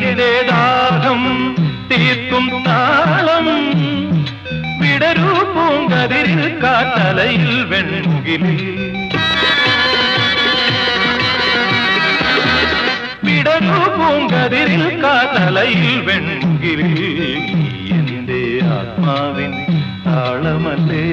എന്റെ ദാഹം തീർക്കും താളം വിടരൂ പൂങ്കതിരിൽ കാട്ടലയിൽ വെൺമുകിലിൽ വിടരൂ പൂങ്കതിരിൽ കാട്ടലയിൽ വെൺമുകിലിൽ എന്റെ ആത്മാവിൻ താളമല്ലേ